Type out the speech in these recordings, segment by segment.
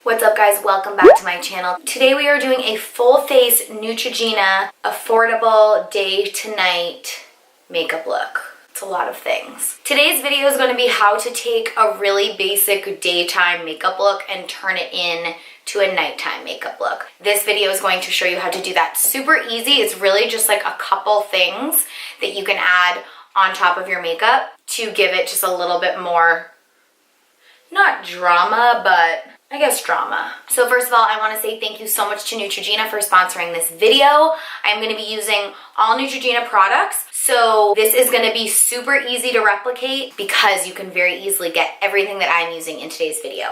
What's up guys, welcome back to my channel. Today we are doing a full face Neutrogena affordable day to night makeup look. It's a lot of things. Today's video is going to be how to take a really basic daytime makeup look and turn it in to a nighttime makeup look. This video is going to show you how to do that super easy. It's really just like a couple things that you can add on top of your makeup to give it just a little bit more, not drama, but I guess drama. So first of all, I want to say thank you so much to Neutrogena for sponsoring this video. I'm going to be using all Neutrogena products. So this is going to be super easy to replicate because you can very easily get everything that I'm using in today's video.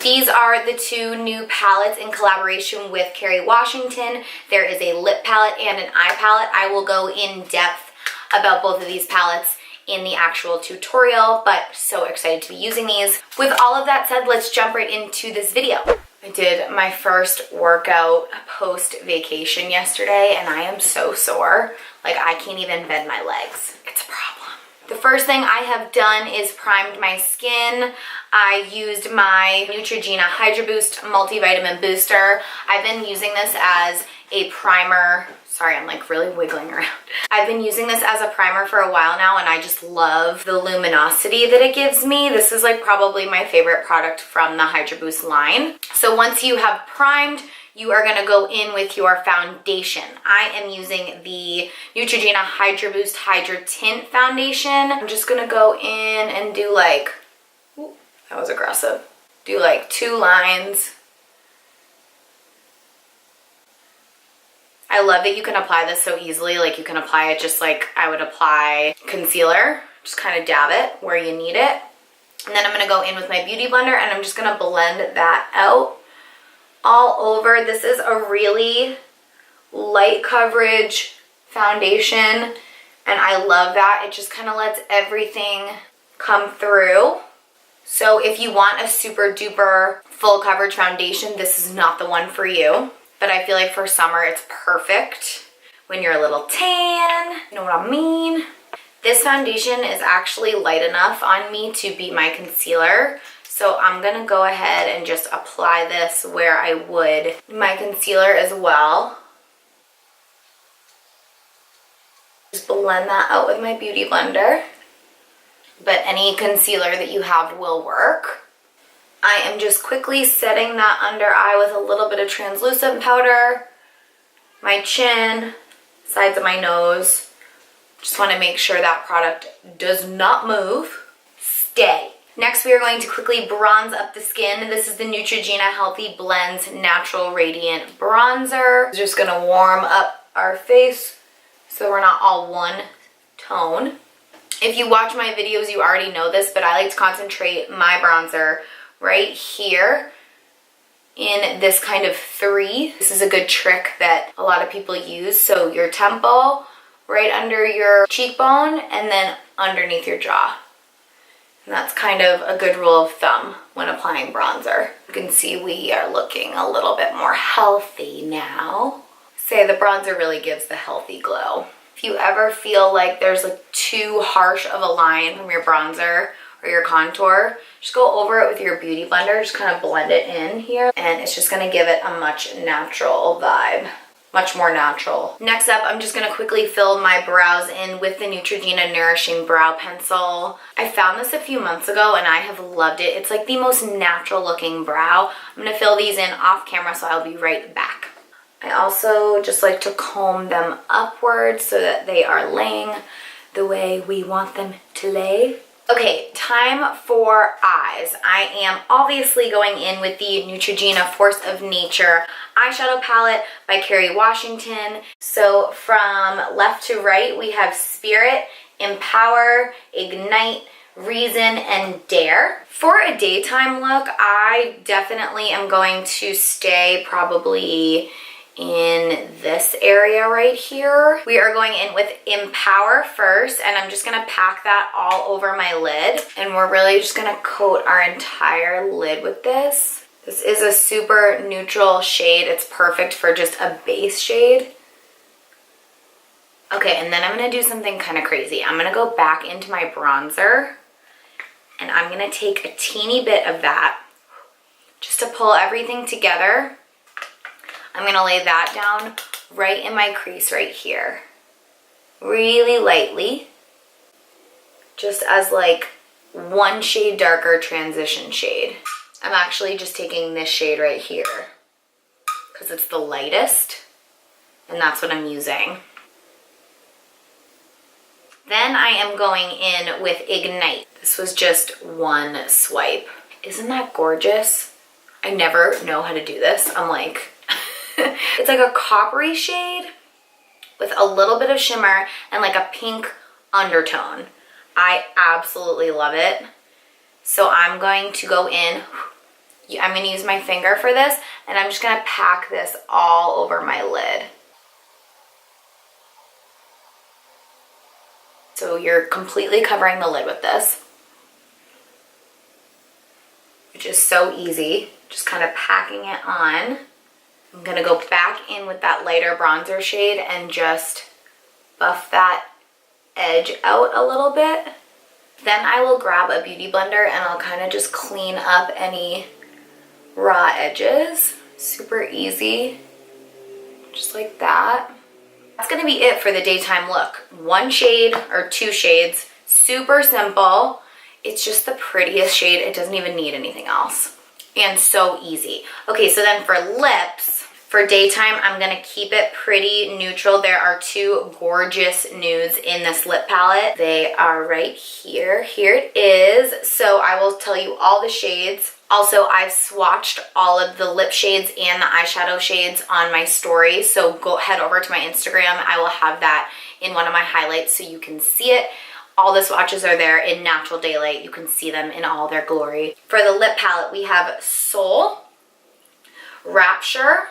These are the two new palettes in collaboration with Kerry Washington. There is a lip palette and an eye palette. I will go in depth about both of these palettes in the actual tutorial, but so excited to be using these. With all of that said, let's jump right into this video. I did my first workout post-vacation yesterday and I am so sore. Like I can't even bend my legs. It's a problem. The first thing I have done is primed my skin. I used my Neutrogena Hydroboost Multivitamin Booster. I've been using this as a primer. Sorry, I'm like really wiggling around. I've been using this as a primer for a while now and I just love the luminosity that it gives me. This is like probably my favorite product from the Hydroboost line. So once you have primed, you are gonna go in with your foundation. I am using the Neutrogena Hydroboost Hydra Tint foundation. I'm just gonna go in and do like, ooh, that was aggressive. Do like 2 lines. I love that you can apply this so easily. Like you can apply it just like I would apply concealer. Just kind of dab it where you need it. And then I'm gonna go in with my beauty blender and I'm just gonna blend that out all over. This is a really light coverage foundation and I love that. It just kind of lets everything come through. So if you want a super duper full coverage foundation, this is not the one for you. But I feel like for summer it's perfect when you're a little tan, you know what I mean? This foundation is actually light enough on me to be my concealer. So I'm gonna go ahead and just apply this where I would my concealer as well. Just blend that out with my beauty blender. But any concealer that you have will work. I am just quickly setting that under eye with a little bit of translucent powder, my chin, sides of my nose. Just want to make sure that product does not move. Stay. Next, we are going to quickly bronze up the skin. This is the Neutrogena Healthy Blends Natural Radiant Bronzer. Just going to warm up our face so we're not all one tone. If you watch my videos, you already know this, but I like to concentrate my bronzer right here in this kind of 3. This is a good trick that a lot of people use. So your temple, right under your cheekbone, and then underneath your jaw. And that's kind of a good rule of thumb when applying bronzer. You can see we are looking a little bit more healthy now. Say the bronzer really gives the healthy glow. If you ever feel like there's like too harsh of a line from your bronzer or your contour, just go over it with your beauty blender, just kind of blend it in here, and it's just gonna give it a much natural vibe, much more natural. Next up, I'm just gonna quickly fill my brows in with the Neutrogena Nourishing Brow Pencil. I found this a few months ago and I have loved it. It's like the most natural looking brow. I'm gonna fill these in off camera, so I'll be right back. I also just like to comb them upwards so that they are laying the way we want them to lay. Okay, time for eyes. I am obviously going in with the Neutrogena Force of Nature eyeshadow palette by Kerry Washington. So from left to right, we have Spirit, Empower, Ignite, Reason, and Dare. For a daytime look, I definitely am going to stay probably in this area right here. We are going in with Empower first, and I'm just gonna pack that all over my lid, and we're really just gonna coat our entire lid with this. This is a super neutral shade. It's perfect for just a base shade. Okay, and then I'm gonna do something kind of crazy. I'm gonna go back into my bronzer, and I'm gonna take a teeny bit of that just to pull everything together. I'm gonna lay that down right in my crease right here. Really lightly. Just as like one shade darker transition shade. I'm actually just taking this shade right here because it's the lightest and that's what I'm using. Then I am going in with Ignite. This was just one swipe. Isn't that gorgeous? I never know how to do this. I'm like, it's like a coppery shade with a little bit of shimmer and like a pink undertone. I absolutely love it. So I'm going to go in, I'm going to use my finger for this, and I'm just going to pack this all over my lid. So you're completely covering the lid with this, which is so easy. Just kind of packing it on. I'm going to go back in with that lighter bronzer shade and just buff that edge out a little bit. Then I will grab a beauty blender and I'll kind of just clean up any raw edges. Super easy, just like that. That's gonna be it for the daytime look. One shade or two shades, super simple. It's just the prettiest shade. It doesn't even need anything else. And so easy. Okay, so then for lips, for daytime, I'm gonna keep it pretty neutral. There are two gorgeous nudes in this lip palette. They are right here. Here it is. So I will tell you all the shades. Also, I've swatched all of the lip shades and the eyeshadow shades on my story. So go head over to my Instagram. I will have that in one of my highlights so you can see it. All the swatches are there in natural daylight. You can see them in all their glory. For the lip palette, we have Soul, Rapture,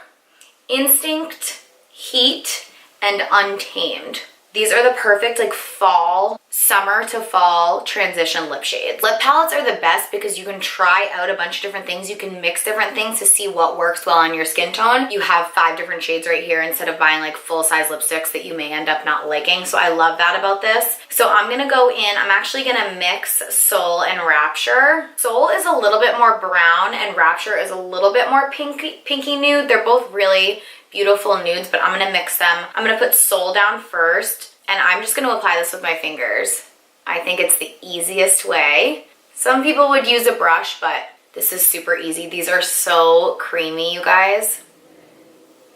Instinct, Heat, and Untamed. These are the perfect like fall, summer to fall transition lip shades. Lip palettes are the best because you can try out a bunch of different things. You can mix different things to see what works well on your skin tone. You have 5 different shades right here instead of buying like full-size lipsticks that you may end up not liking. So I love that about this. So I'm gonna go in, I'm actually gonna mix Soul and Rapture. Soul is a little bit more brown and Rapture is a little bit more pinky nude. They're both really beautiful nudes, but I'm gonna mix them. I'm gonna put Soul down first, and I'm just gonna apply this with my fingers. I think it's the easiest way. Some people would use a brush, but this is super easy. These are so creamy, you guys.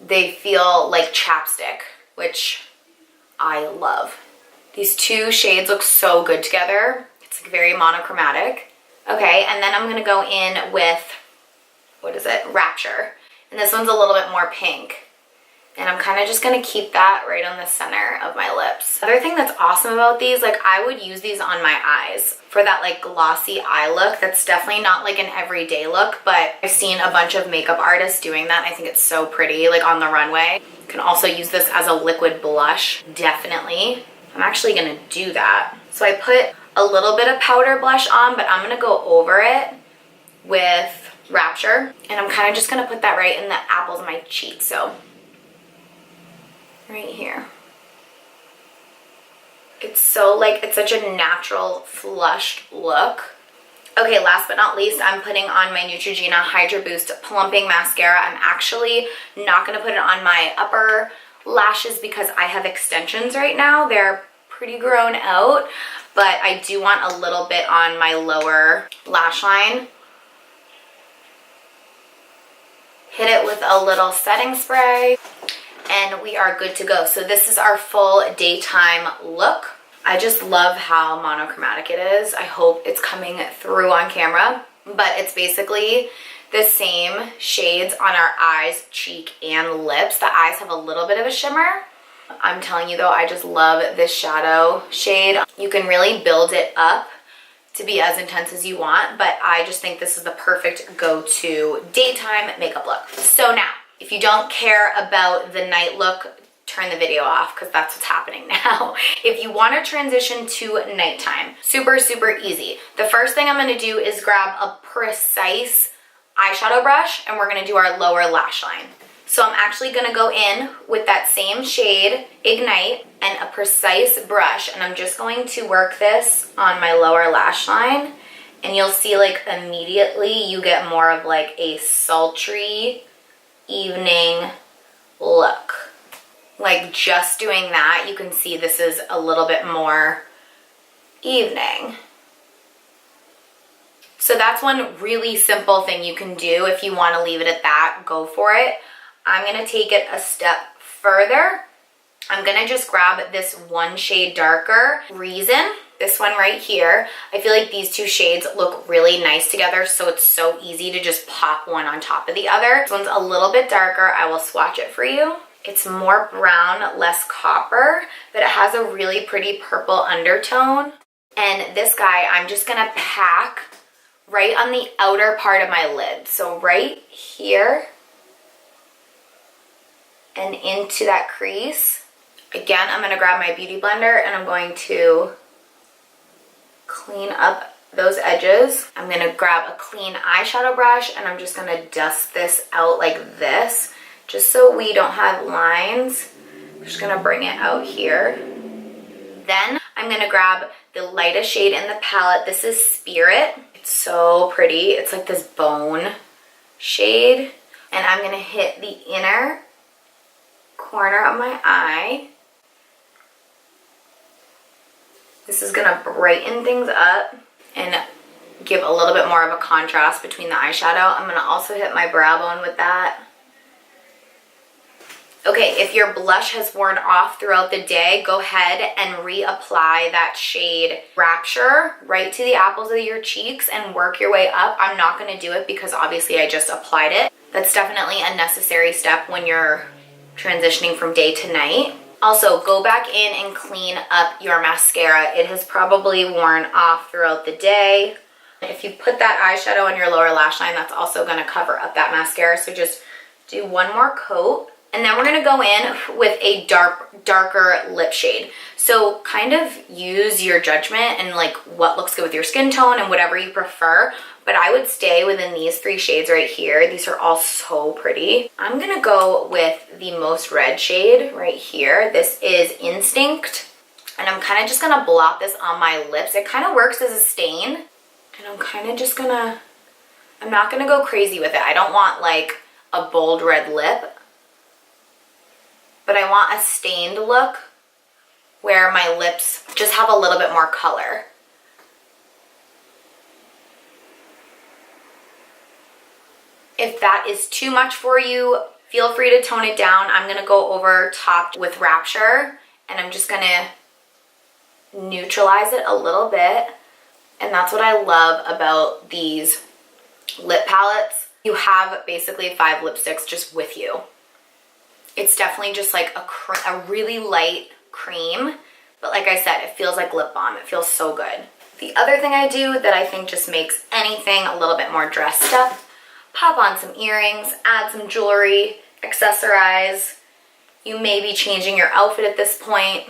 They feel like chapstick, which I love. These two shades look so good together. It's like very monochromatic. Okay, and then I'm gonna go in with, what is it? Rapture. And this one's a little bit more pink. And I'm kind of just going to keep that right on the center of my lips. Other thing that's awesome about these, like I would use these on my eyes for that like glossy eye look. That's definitely not like an everyday look, but I've seen a bunch of makeup artists doing that. I think it's so pretty, like on the runway. You can also use this as a liquid blush, definitely. I'm actually going to do that. So I put a little bit of powder blush on, but I'm going to go over it with Rapture. And I'm kind of just going to put that right in the apples of my cheeks. So right here. It's so like, it's such a natural flushed look. Okay, last but not least, I'm putting on my Neutrogena Hydroboost Plumping Mascara. I'm actually not going to put it on my upper lashes because I have extensions right now. They're pretty grown out, but I do want a little bit on my lower lash line. Hit it with a little setting spray. And we are good to go. So this is our full daytime look. I just love how monochromatic it is. I hope it's coming through on camera, but it's basically the same shades on our eyes, cheek, and lips. The eyes have a little bit of a shimmer. I'm telling you though, I just love this shadow shade. You can really build it up to be as intense as you want, but I just think this is the perfect go-to daytime makeup look. So now, if you don't care about the night look, turn the video off because that's what's happening now. If you want to transition to nighttime, super, super easy. The first thing I'm going to do is grab a precise eyeshadow brush and we're going to do our lower lash line. So I'm actually going to go in with that same shade, Ignite, and a precise brush, and I'm just going to work this on my lower lash line and you'll see like immediately you get more of like a sultry evening look. Like just doing that, you can see this is a little bit more evening. So that's one really simple thing you can do. If you want to leave it at that, go for it. I'm going to take it a step further. I'm going to just grab this one shade darker, Reason, this one right here. I feel like these two shades look really nice together, so it's so easy to just pop one on top of the other. This one's a little bit darker. I will swatch it for you. It's more brown, less copper, but it has a really pretty purple undertone. And this guy, I'm just gonna pack right on the outer part of my lid. So right here and into that crease. Again, I'm gonna grab my beauty blender and I'm going to clean up those edges. I'm gonna grab a clean eyeshadow brush and I'm just gonna dust this out like this, just so we don't have lines. I'm just gonna bring it out here. Then I'm gonna grab the lightest shade in the palette. This is Spirit. It's so pretty. It's like this bone shade. And I'm gonna hit the inner corner of my eye. This is gonna brighten things up and give a little bit more of a contrast between the eyeshadow. I'm gonna also hit my brow bone with that. Okay, if your blush has worn off throughout the day, go ahead and reapply that shade Rapture right to the apples of your cheeks and work your way up. I'm not gonna do it because obviously I just applied it. That's definitely a necessary step when you're transitioning from day to night. Also, go back in and clean up your mascara. It has probably worn off throughout the day. If you put that eyeshadow on your lower lash line, that's also gonna cover up that mascara. So just do one more coat. And then we're gonna go in with a darker lip shade. So kind of use your judgment and like what looks good with your skin tone and whatever you prefer. But I would stay within these three shades right here. These are all so pretty. I'm gonna go with the most red shade right here. This is Instinct. And I'm kind of just gonna blot this on my lips. It kind of works as a stain. And I'm kind of just gonna, I'm not gonna go crazy with it. I don't want like a bold red lip, but I want a stained look where my lips just have a little bit more color. If that is too much for you, feel free to tone it down. I'm gonna go over top with Rapture and I'm just gonna neutralize it a little bit. And that's what I love about these lip palettes. You have basically 5 lipsticks just with you. It's definitely just like a really light cream, but like I said, it feels like lip balm. It feels so good. The other thing I do that I think just makes anything a little bit more dressed up, pop on some earrings, add some jewelry, accessorize. You may be changing your outfit at this point,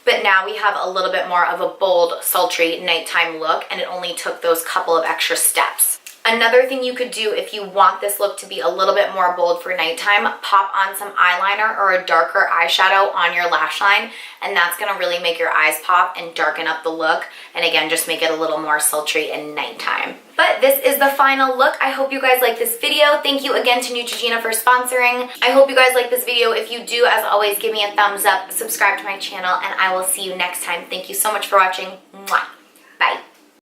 but now we have a little bit more of a bold, sultry nighttime look, and it only took those couple of extra steps. Another thing you could do if you want this look to be a little bit more bold for nighttime, pop on some eyeliner or a darker eyeshadow on your lash line, and that's gonna really make your eyes pop and darken up the look, and again, just make it a little more sultry in nighttime. But this is the final look. I hope you guys like this video. Thank you again to Neutrogena for sponsoring. I hope you guys like this video. If you do, as always, give me a thumbs up, subscribe to my channel, and I will see you next time. Thank you so much for watching. Mwah.